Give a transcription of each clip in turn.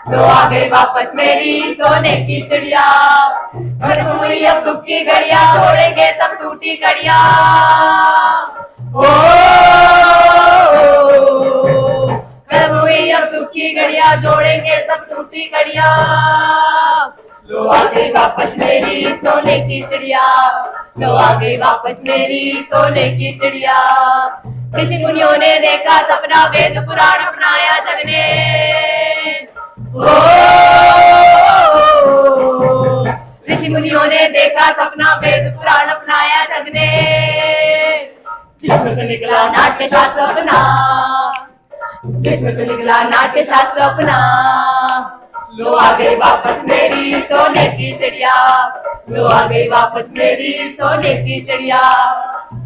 लो आ गई वापस मेरी सोने की चिड़िया। खत्म हुई अब दुख की घड़िया, छोड़ेंगे सब टूटी कड़िया। ओ खत्म हुई अब दुख की घड़िया, जोड़ेंगे सब टूटी कड़िया। लो आ गई वापस मेरी सोने की चिड़िया, लो आ गई वापस मेरी सोने की चिड़िया। ऋषि मुनियों ने देखा सपना, वेद पुराण अपनाया जग ने। ऋषि मुनियों ने देखा सपना, वेद पुराण अपनाया जग ने। जिसमें से निकला नाट्य शास्त्र अपना, जिसमें से निकला नाट्य शास्त्र अपना। लो आ गई वापस मेरी सोने की चिड़िया, लो आ गई वापस मेरी सोने की चिड़िया।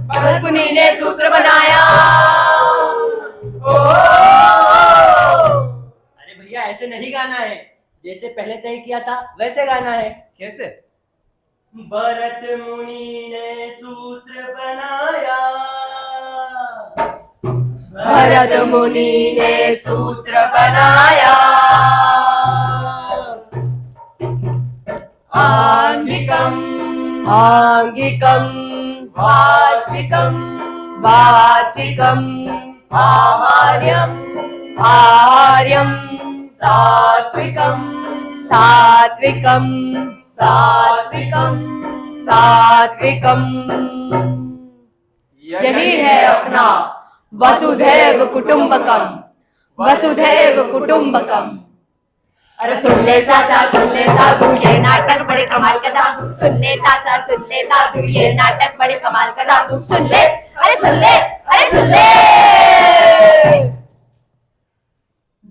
भरत मुनि ने सूत्र बनाया। अरे भैया ऐसे नहीं गाना है, जैसे पहले तय किया था वैसे गाना है। कैसे? भरत मुनि ने सूत्र बनाया, भरत मुनि ने सूत्र बनाया। आंगिकम आंगिकम वाचिकम वाचिकम आहार्यम आहार्यम सात्विकम सात्विकम सात्विकम सात्विकम। यही है अपना वसुधैव कुटुंबकम, वसुधैव कुटुंबकम। अरे सुन ले चाचा सुन ले दादू, ये नाटक बड़े कमाल का जादू। सुन ले चाचा सुन ले दादू, ये नाटक बड़े कमाल का जादू। सुन ले अरे सुन ले अरे सुन ले।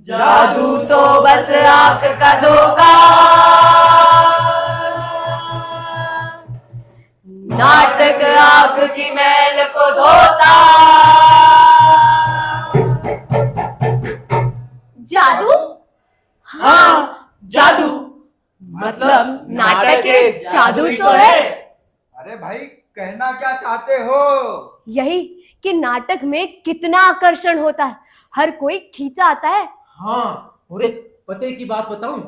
जादू तो बस आंख का धोखा, नाटक आंख की मैल को धोता। जादू? हाँ जादू, मतलब नाटक एक जादू तो है। अरे भाई कहना क्या चाहते हो? यही कि नाटक में कितना आकर्षण होता है, हर कोई खींचा आता है। हाँ, और एक पते की बात बताऊं,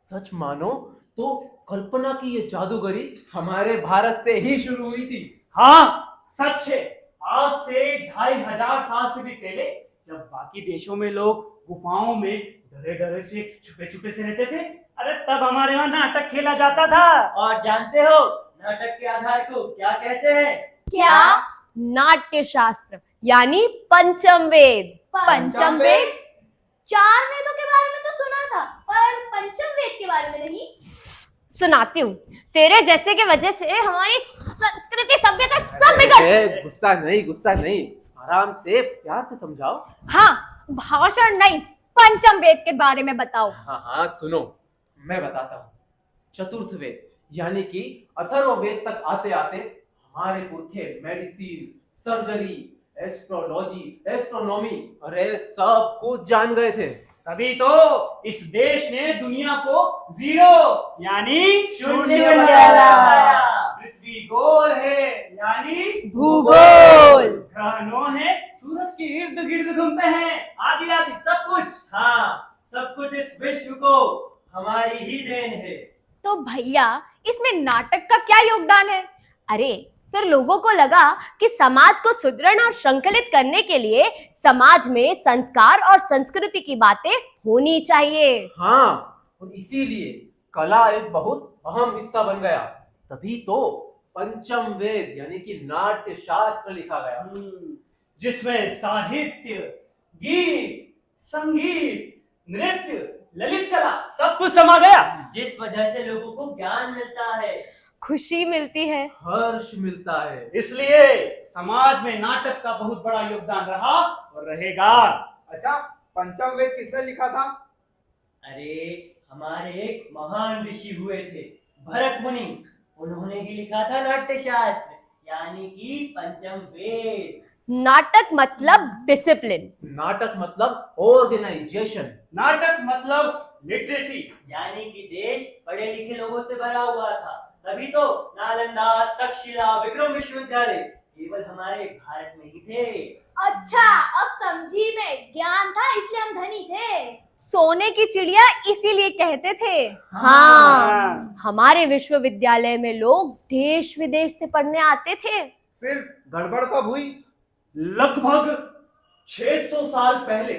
सच मानो तो कल्पना की ये जादूगरी हमारे भारत से ही शुरू हुई थी। हाँ सच है। आज से 2500 साल से भी पहले जब बाकी देशों में लोग गुफाओं में डरे डरे से छुपे छुपे से रहते थे, अरे तब हमारे यहाँ नाटक खेला जाता था। और जानते हो नाटक के आधार को क्या कहते हैं? क्या? नाट्य शास्त्र यानी पंचम वेद। पंचम वेद? 4 वेदों के बारे में तो सुना था, पर पंचम वेद के बारे में नहीं। सुनाती हूँ, तेरे जैसे के वजह से हमारी संस्कृति सभ्यता सब बिगड़। गुस्सा नहीं, आराम से प्यार से समझाओ। हाँ, भाषण नहीं, पंचम वेद के बारे में बताओ। हाँ सुनो, मैं बताता हूँ। चतुर्थ वेद यानी कि अथर्व वेद तक आते आते हमारे पुरखे मेडिसिन, सर्जरी, एस्ट्रोलॉजी, एस्ट्रोनॉमी, अरे सब कुछ जान गए थे। तभी तो इस देश ने दुनिया को जीरो यानी शून्य बनाया। पृथ्वी गोल है यानी भूगोल। ग्रहणों है सूरज के इर्द गिर्द घूमते हैं, आदि आदि सब कुछ। हाँ, सब कुछ इस विश्व को हमारी ही देन है। तो भैया इसमें नाटक का क्या योगदान है? अरे फिर लोगों को लगा कि समाज को सुदृढ़ और संकलित करने के लिए समाज में संस्कार और संस्कृति की बातें होनी चाहिए। हाँ, और इसीलिए कला एक बहुत अहम हिस्सा बन गया। तभी तो पंचम वेद यानी कि नाट्य शास्त्र लिखा गया, जिसमें साहित्य, गीत, संगीत, नृत्य, ललित कला सब कुछ समा गया, जिस वजह से लोगों को ज्ञान मिलता है, खुशी मिलती है, हर्ष मिलता है। इसलिए समाज में नाटक का बहुत बड़ा योगदान रहा और रहेगा। अच्छा, पंचम वेद किसने लिखा था? अरे हमारे एक महान ऋषि हुए थे भरत मुनि, उन्होंने ही लिखा था नाट्य शास्त्र यानी कि पंचम वेद। नाटक मतलब डिसिप्लिन, नाटक मतलब ऑर्गेनाइजेशन, नाटक मतलब लिटरेसी यानी कि देश पढ़े लिखे लोगों से भरा हुआ था। तभी तो नालंदा, तक्षशिला, विक्रम विश्वविद्यालय केवल हमारे भारत में ही थे। अच्छा अब समझी मैं, ज्ञान था इसलिए हम धनी थे। सोने की चिड़िया इसीलिए कहते थे। हाँ, हमारे विश्वविद्यालय में लोग देश विदेश से पढ़ने आते थे। फिर गड़बड़ कब हुई? लगभग 600 साल पहले।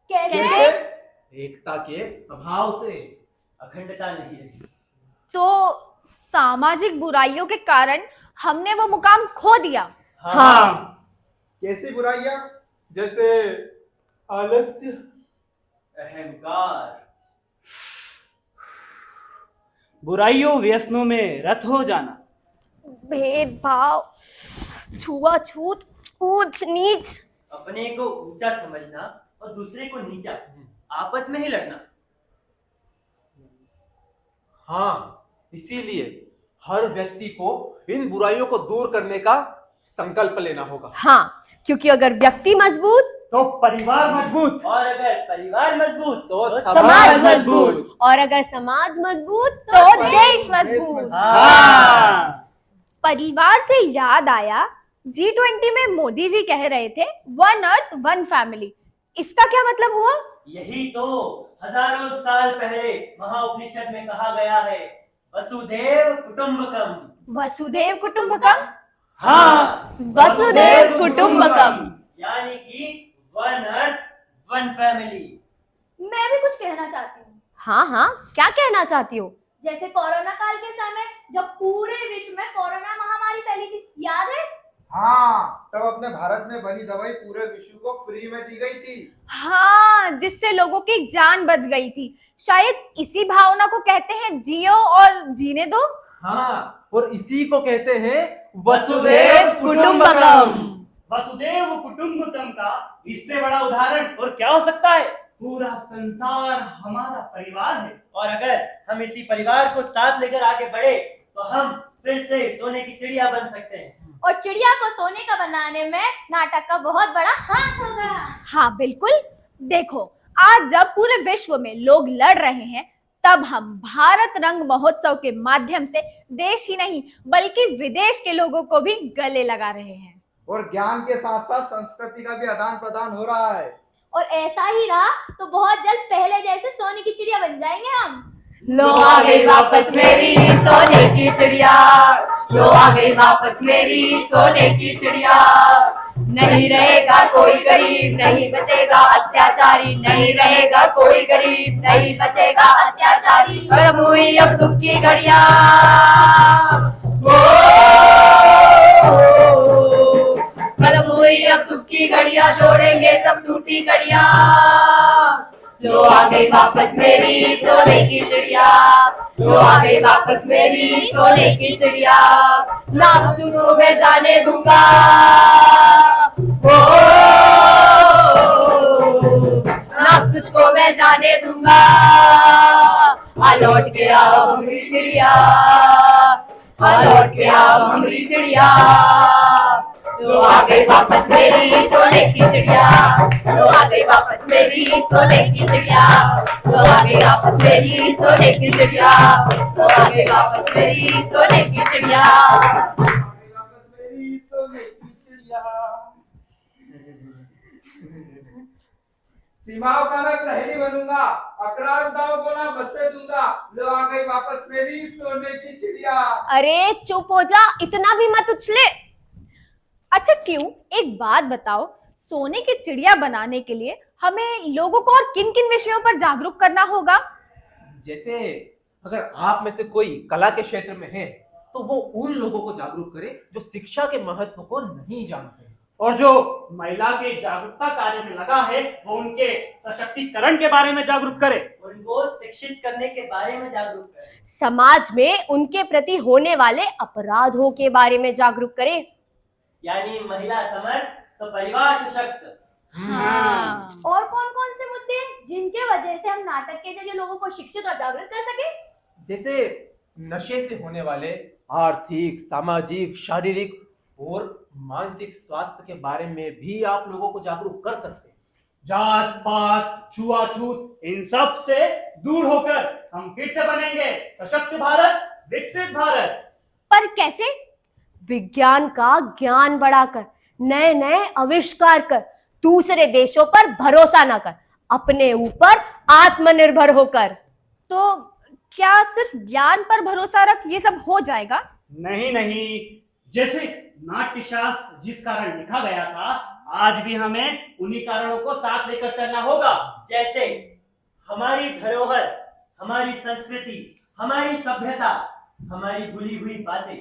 कैसे? एकता के अभाव से। अखंडता नहीं रही। तो सामाजिक बुराइयों के कारण हमने वो मुकाम खो दिया। हाँ। कैसी बुराइयां? जैसे आलस्य, अहंकार, बुराइयों व्यसनों में रत हो जाना, भेदभाव, छुआछूत, ऊंच नीच। अपने को ऊंचा समझना और दूसरे को नीचा, आपस में ही लड़ना। हाँ, इसीलिए हर व्यक्ति को इन बुराइयों को दूर करने का संकल्प लेना होगा। हाँ, क्योंकि अगर व्यक्ति मजबूत तो परिवार मजबूत, और अगर परिवार मजबूत तो समाज मजबूत, और अगर समाज मजबूत तो देश मजबूत। हाँ। परिवार से याद आया, G20 में मोदी जी कह रहे थे 1 अर्थ 1 फैमिली। इसका क्या मतलब हुआ? यही तो हजारों साल पहले महाउपनिषद में कहा गया है, वसुधैव कुटुंबकम। वसुधैव कुटुंबकम। हाँ, वसुधैव कुटुंबकम। यानी कि 1 अर्थ 1 फैमिली। मैं भी कुछ कहना चाहती हूँ। हाँ हाँ, क्या कहना चाहती हो? जैसे कोरोना काल के समय जब पूरे विश्व में कोरोना महामारी फैली थी, याद है? हाँ, तब अपने भारत में बनी दवाई पूरे विश्व को फ्री में दी गई थी। हाँ, जिससे लोगों की जान बच गई थी। शायद इसी भावना को कहते हैं जियो और जीने दो। हाँ, और इसी को कहते हैं वसुधैव कुटुंबकम। वसुधैव कुटुंबकम का इससे बड़ा उदाहरण और क्या हो सकता है? पूरा संसार हमारा परिवार है। और अगर हम इसी परिवार को साथ लेकर आगे बढ़े तो हम फिर से सोने की चिड़िया बन सकते हैं। और चिड़िया को सोने का बनाने में नाटक का बहुत बड़ा हाथ होगा। हाँ बिल्कुल। देखो, आज जब पूरे विश्व में लोग लड़ रहे हैं, तब हम भारत रंग महोत्सव के माध्यम से देश ही नहीं बल्कि विदेश के लोगों को भी गले लगा रहे हैं। और ज्ञान के साथ साथ संस्कृति का भी आदान प्रदान हो रहा है। और ऐसा ही रहा तो बहुत जल्द पहले जैसे सोने की चिड़िया बन जाएंगे हम। लो आ गई वापस मेरी सोने की चिड़िया, लो आ गई वापस मेरी सोने की चिड़िया। नहीं रहेगा कोई गरीब, नहीं बचेगा अत्याचारी, नहीं रहेगा कोई गरीब, नहीं बचेगा अत्याचारी। खत्म हुई अब दुख की घड़ियां, खत्म हुई अब दुख की घड़ियां, जोड़ेंगे सब टूटी कड़ियां। लो आ गई वापस मेरी सोने की चिड़िया, लो आ गई वापस मेरी सोने की चिड़िया। नाम तुझको मैं जाने दूंगा, नाम तुझको मैं जाने दूंगा। आ लौट के आओ हमारी चिड़िया, आ लौट के आओ हमारी चिड़िया। लो आ गई वापस मेरी सोने की चिड़िया, लो आ गई वापस मेरी सोने की चिड़िया, लो आ गई वापस मेरी सोने की चिड़िया, लो आ गई वापस मेरी सोने की चिड़िया। वापस मेरी सोने की चिड़िया। सीमाओं का मैं प्रहरी बनूंगा, आक्रांताओं को ना बसने दूंगा। लो आ गई वापस मेरी सोने की चिड़िया। अरे चुप हो जा, इतना भी मत उछले। अच्छा क्यों, एक बात बताओ, सोने की चिड़िया बनाने के लिए हमें लोगों को और किन किन विषयों पर जागरूक करना होगा? जैसे अगर आप में से कोई कला के क्षेत्र में है तो वो उन लोगों को जागरूक करे जो शिक्षा के महत्व को नहीं जानते। और जो महिला के जागरूकता कार्य में लगा है वो उनके सशक्तिकरण के बारे में जागरूक करे, उनको शिक्षित करने के बारे में जागरूक करें। समाज में उनके प्रति होने वाले अपराधों के बारे में जागरूक करें। यानी महिला समर्थ तो परिवार सशक्त। हाँ। और कौन कौन से मुद्दे हैं जिनके वजह से हम नाटक के जरिए लोगों को शिक्षित और जागरूक कर सके? जैसे नशे से होने वाले आर्थिक, सामाजिक, शारीरिक और मानसिक स्वास्थ्य के बारे में भी आप लोगों को जागरूक कर सकते हैं। जात पात, छुआछूत, इन सब से दूर होकर हम फिर से बनेंगे सशक्त भारत, विकसित भारत। पर कैसे? विज्ञान का ज्ञान बढ़ाकर, नए नए आविष्कार कर, दूसरे देशों पर भरोसा ना कर, अपने ऊपर आत्मनिर्भर होकर। तो क्या सिर्फ ज्ञान पर भरोसा रख ये सब हो जाएगा? नहीं नहीं, जैसे नाट्य शास्त्र जिस कारण लिखा गया था, आज भी हमें उन्हीं कारणों को साथ लेकर चलना होगा। जैसे हमारी धरोहर, हमारी संस्कृति, हमारी सभ्यता, हमारी भूली हुई बातें।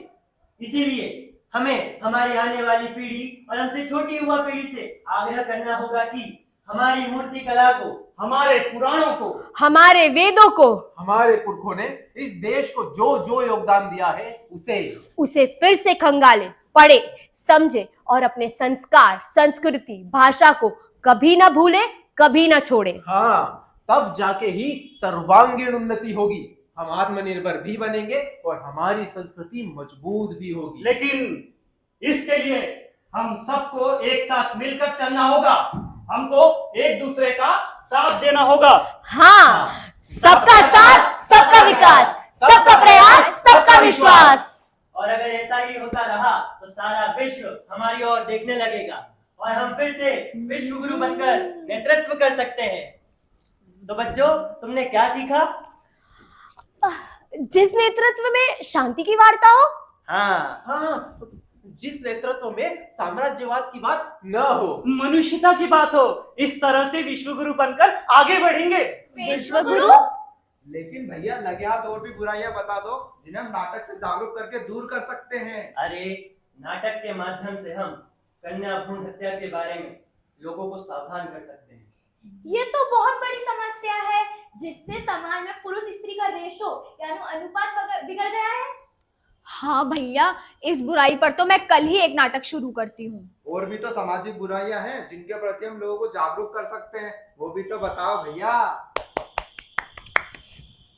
इसीलिए हमें हमारी आने वाली पीढ़ी और हमसे छोटी युवा पीढ़ी से आग्रह करना होगा कि हमारी मूर्ति कला को, हमारे पुराणों को, हमारे वेदों को, हमारे पुरखों ने इस देश को जो जो योगदान दिया है उसे फिर से खंगाले, पढ़े, समझे और अपने संस्कार, संस्कृति, भाषा को कभी ना भूले, कभी ना छोड़े। हाँ, तब जाके ही सर्वांगीण उन्नति होगी। हम आत्मनिर्भर भी बनेंगे और हमारी संस्कृति मजबूत भी होगी। लेकिन इसके लिए हम सबको एक साथ मिलकर चलना होगा। हमको एक दूसरे का साथ देना होगा। हाँ, सबका साथ, सबका विकास, सबका प्रयास, सबका विश्वास। और अगर ऐसा ही होता रहा तो सारा विश्व हमारी ओर देखने लगेगा और हम फिर से विश्व गुरु बनकर नेतृत्व कर सकते हैं। तो बच्चों, तुमने क्या सीखा? जिस नेतृत्व में शांति की वार्ता हो, हाँ, जिस नेतृत्व में साम्राज्यवाद की बात न हो, मनुष्यता की बात हो, इस तरह से विश्व गुरु बनकर आगे बढ़ेंगे। विश्व गुरु? लेकिन भैया लगे हाथ और भी बुराइयां बता दो जिन्हें हम नाटक से जागरूक करके दूर कर सकते हैं। अरे, नाटक के माध्यम से हम कन्या भ्रूण हत्या के बारे में लोगों को सावधान कर सकते हैं। ये तो बहुत बड़ी समस्या है, जिससे समाज में पुरुष स्त्री का रेशो यानी अनुपात बिगड़ गया है। हाँ भैया, इस बुराई पर तो मैं कल ही एक नाटक शुरू करती हूँ। और भी तो सामाजिक बुराइयां हैं जिनके प्रति हम लोगों को जागरूक कर सकते हैं, वो भी तो बताओ भैया।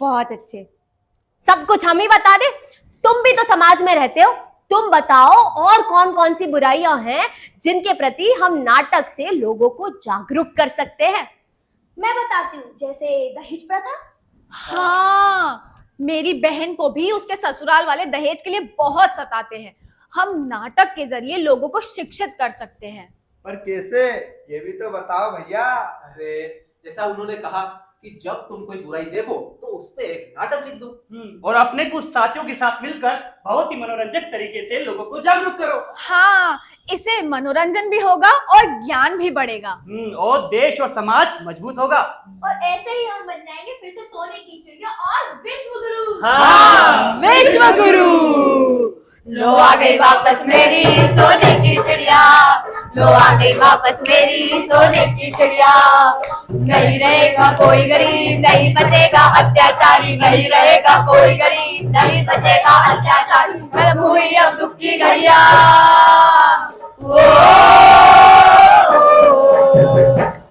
बहुत अच्छे, सब कुछ हम ही बता दे। तुम भी तो समाज में रहते हो, तुम बताओ और कौन कौन सी बुराइयां हैं जिनके प्रति हम नाटक से लोगों को जागरूक कर सकते हैं। मैं बताती हूँ, जैसे दहेज प्रथा। हाँ, मेरी बहन को भी उसके ससुराल वाले दहेज के लिए बहुत सताते हैं। हम नाटक के जरिए लोगों को शिक्षित कर सकते हैं। पर कैसे, ये भी तो बताओ भैया। अरे, जैसा उन्होंने कहा कि जब तुम कोई बुराई देखो तो उस पे एक नाटक लिख दो और अपने कुछ साथियों के साथ मिलकर बहुत ही मनोरंजक तरीके से लोगों को जागरूक करो। हाँ, इससे मनोरंजन भी होगा और ज्ञान भी बढ़ेगा। और देश और समाज मजबूत होगा। और ऐसे ही हम बन जाएंगे फिर से सोने की चिड़िया और विश्व गुरु। हाँ, विश्व गुरु। लो आ गई वापस मेरी सोने की चिड़िया, लो आ गई वापस मेरी सोने की चिड़िया। नहीं रहेगा कोई गरीब, नहीं बचेगा अत्याचारी, नहीं रहेगा कोई गरीब, नहीं बचेगा अत्याचारी। खत्म हुई अब दुख की घड़िया,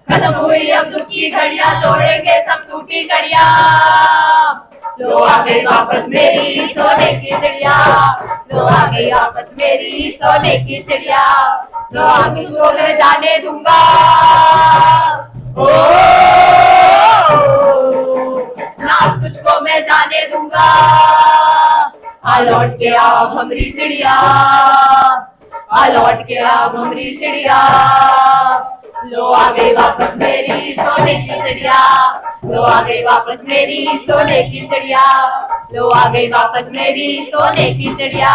खत्म हुई अब दुख की घड़िया, जोड़ेंगे सब टूटी घड़िया। लो आ गई वापस मेरी सोने की चिड़िया, लो आ गई वापस मेरी सोने की चिड़िया। लो आगे तुझको मैं जाने दूंगा, ओ ना तुझको मैं जाने दूंगा। आ लौट के आओ हमरी चिड़िया, आ लौट के आओ हमरी चिड़िया। लो आ गई वापस मेरी सोने की चिड़िया, लो आ गई वापस मेरी सोने की चिड़िया, लो आ गई वापस मेरी सोने की चिड़िया।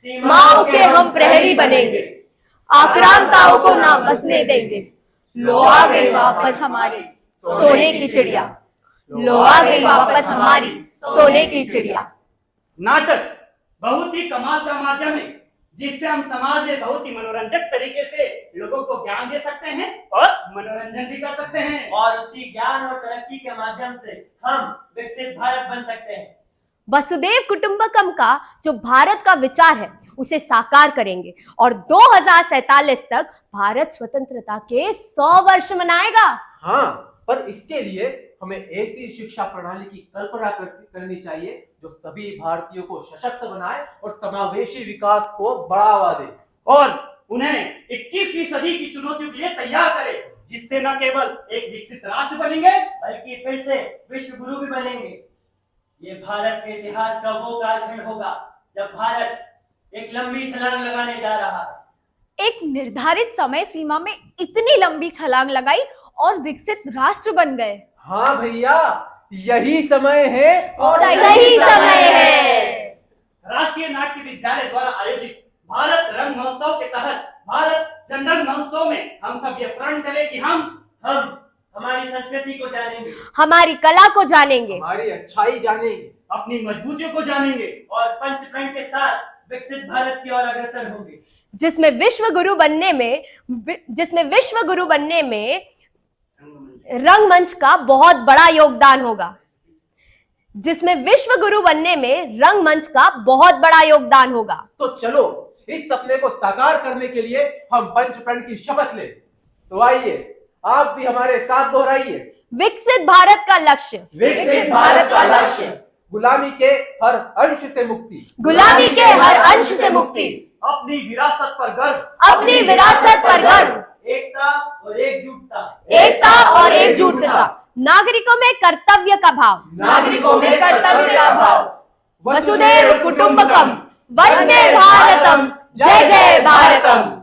सीमाओं के हम प्रहरी बनेंगे, आक्रांताओं को ना बसने देंगे। लो आ गई वापस हमारी सोने की चिड़िया, लो आ गई वापस हमारी सोने की चिड़िया। नाटक बहुत ही कमाल का माध्यम है, जिससे हम समाज में बहुत ही मनोरंजक तरीके से लोगों को ज्ञान दे सकते हैं और मनोरंजन भी कर सकते हैं। और उसी ज्ञान और तरक्की के माध्यम से हम विकसित भारत बन सकते हैं। वसुदेव कुटुंबकम का जो भारत का विचार है उसे साकार करेंगे और 2047 तक भारत स्वतंत्रता के 100 वर्ष मनाएगा। हाँ, पर इसके लिए हमें ऐसी शिक्षा प्रणाली की कल्पना करनी चाहिए जो सभी भारतीयों को सशक्त बनाए और समावेशी विकास को बढ़ावा दे और उन्हें 21वीं सदी की चुनौतियों के लिए तैयार करे, जिससे न केवल एक विकसित राष्ट्र बनेंगे बल्कि फिर से विश्व गुरु भी बनेंगे। ये भारत के इतिहास का वो कालखंड होगा जब भारत एक लंबी छलांग लगाने जा रहा है। एक निर्धारित समय सीमा में इतनी लंबी छलांग लगाई और विकसित राष्ट्र बन गए। हाँ भैया, यही समय है और सही समय है। राष्ट्रीय नाट्य विद्यालय द्वारा आयोजित भारत रंग महोत्सव के तहत भारत जनरल महोत्सव में हम सब ये प्रण करें कि हम हमारी संस्कृति को जानेंगे, हमारी कला को जानेंगे, हमारी अच्छाई जानेंगे, अपनी मजबूतियों को जानेंगे और पंचप्रण के साथ विकसित भारत की ओर अग्रसर होंगे, जिसमें विश्व गुरु बनने में रंगमंच का बहुत बड़ा योगदान होगा। जिसमें विश्व गुरु बनने में रंगमंच का बहुत बड़ा योगदान होगा। तो चलो इस सपने को साकार करने के लिए हम पंचप्रण की शपथ लें। तो आइए आप भी हमारे साथ दोहराइए। विकसित भारत का लक्ष्य, विकसित भारत का लक्ष्य, गुलामी के हर अंश से मुक्ति, गुलामी के हर अंश से मुक्ति, अपनी विरासत पर गर्व, अपनी विरासत पर गर्व, एकता और एकजुटता, एकता और एकजुटता, नागरिकों में कर्तव्य का भाव, नागरिकों में कर्तव्य का भाव, वसुधैव कुटुंबकम, वंदे भारतम, जय जय भारतम।